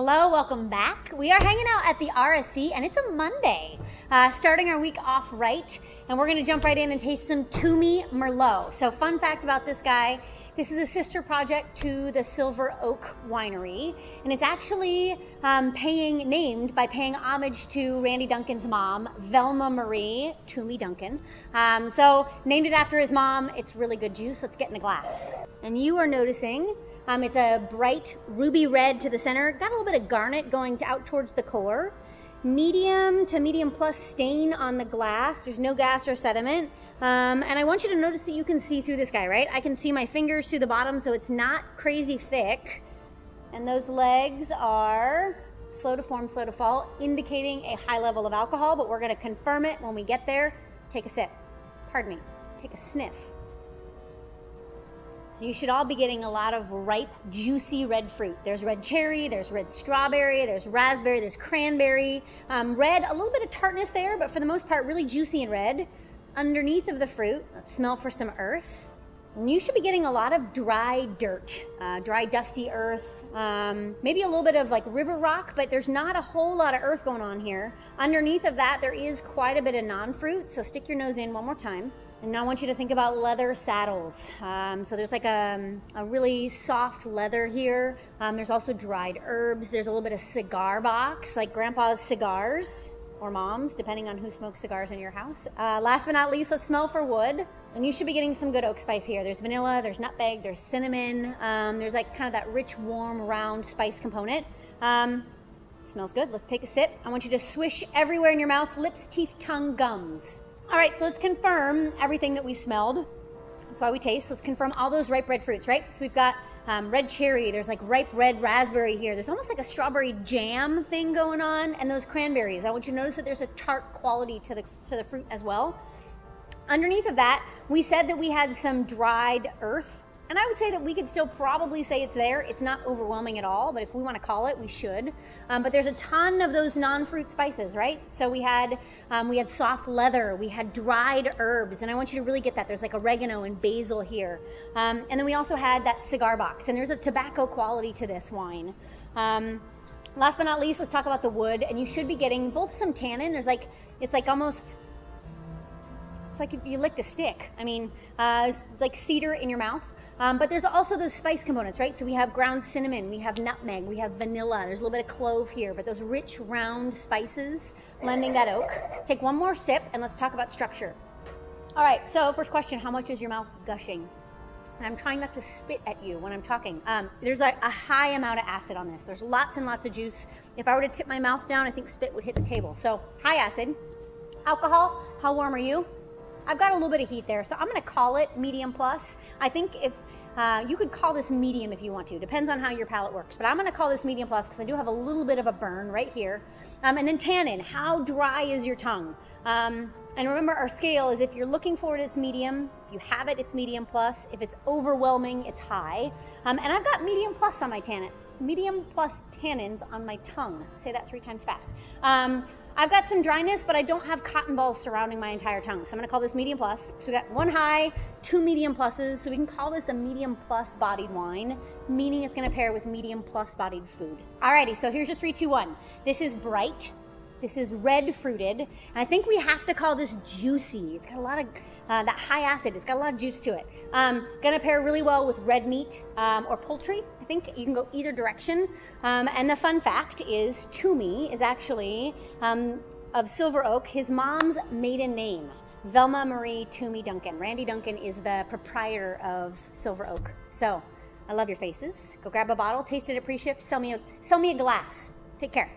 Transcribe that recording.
Hello, welcome back. We are hanging out at the RSC and it's a Monday, starting our week off right, and we're gonna jump right in and taste some Twomey Merlot. So fun fact about this guy, this is a sister project to the Silver Oak Winery, and it's actually named by paying homage to Randy Duncan's mom, Velma Marie Twomey Duncan. So named it after his mom. It's really good juice. Let's get in the glass. And you are noticing it's a bright ruby red to the center, got a little bit of garnet going out towards the core. Medium to medium plus stain on the glass. There's no gas or sediment. And I want you to notice that you can see through this guy, right? I can see my fingers through the bottom, so it's not crazy thick. And those legs are slow to form, slow to fall, indicating a high level of alcohol, but we're gonna confirm it when we get there. Take a sip. Pardon me, take a sniff. So you should all be getting a lot of ripe, juicy red fruit. There's red cherry, there's red strawberry, there's raspberry, there's cranberry. Red, a little bit of tartness there, but for the most part, really juicy and red. Underneath of the fruit, let's smell for some earth. And you should be getting a lot of dry dirt, dry dusty earth, maybe a little bit of like river rock, but there's not a whole lot of earth going on here. Underneath of that, there is quite a bit of non-fruit, so stick your nose in one more time. And now I want you to think about leather saddles. So there's like a really soft leather here. There's also dried herbs. There's a little bit of cigar box, like grandpa's cigars, or mom's, depending on who smokes cigars in your house. Last but not least, let's smell for wood. And you should be getting some good oak spice here. There's vanilla, there's nutmeg, there's cinnamon. There's like kind of that rich, warm, round spice component. Smells good. Let's take a sip. I want you to swish everywhere in your mouth, lips, teeth, tongue, gums. All right, so let's confirm everything that we smelled. That's why we taste. Let's confirm all those ripe red fruits, right? So we've got red cherry, there's like ripe red raspberry here. There's almost like a strawberry jam thing going on, and those cranberries. I want you to notice that there's a tart quality to the fruit as well. Underneath of that, we said that we had some dried earth, and I would say that we could still probably say it's there. It's not overwhelming at all, but if we want to call it, we should. But there's a ton of those non-fruit spices, right? So we had soft leather, we had dried herbs, and I want you to really get that. There's like oregano and basil here. And then we also had that cigar box, and there's a tobacco quality to this wine. Last but not least, let's talk about the wood, and you should be getting both some tannin. It's like if you licked a stick. I mean, it's like cedar in your mouth. But there's also those spice components, right? So we have ground cinnamon, we have nutmeg, we have vanilla. There's a little bit of clove here, but those rich, round spices lending that oak. Take one more sip and let's talk about structure. All right, so first question, how much is your mouth gushing? And I'm trying not to spit at you when I'm talking. There's like a high amount of acid on this. There's lots and lots of juice. If I were to tip my mouth down, I think spit would hit the table. So high acid. Alcohol, how warm are you? I've got a little bit of heat there, so I'm gonna call it medium plus. I think if you could call this medium if you want to, depends on how your palate works, but I'm gonna call this medium plus because I do have a little bit of a burn right here. And then tannin, how dry is your tongue? And remember, our scale is if you're looking for it, it's medium. If you have it, it's medium plus. If it's overwhelming, it's high. And I've got medium plus on my tannin. Medium plus tannins on my tongue. Say that 3 times fast. I've got some dryness, but I don't have cotton balls surrounding my entire tongue. So I'm gonna call this medium plus. So we got 1 high, 2 medium pluses. So we can call this a medium plus bodied wine, meaning it's gonna pair with medium plus bodied food. Alrighty, so here's your 3, 2, 1. This is bright. This is red fruited. And I think we have to call this juicy. It's got a lot of that high acid. It's got a lot of juice to it. Gonna pair really well with red meat or poultry. I think you can go either direction. And the fun fact is Twomey is actually of Silver Oak, his mom's maiden name, Velma Marie Twomey Duncan. Randy Duncan is the proprietor of Silver Oak. So I love your faces. Go grab a bottle, taste it at pre-ship, sell me a glass. Take care.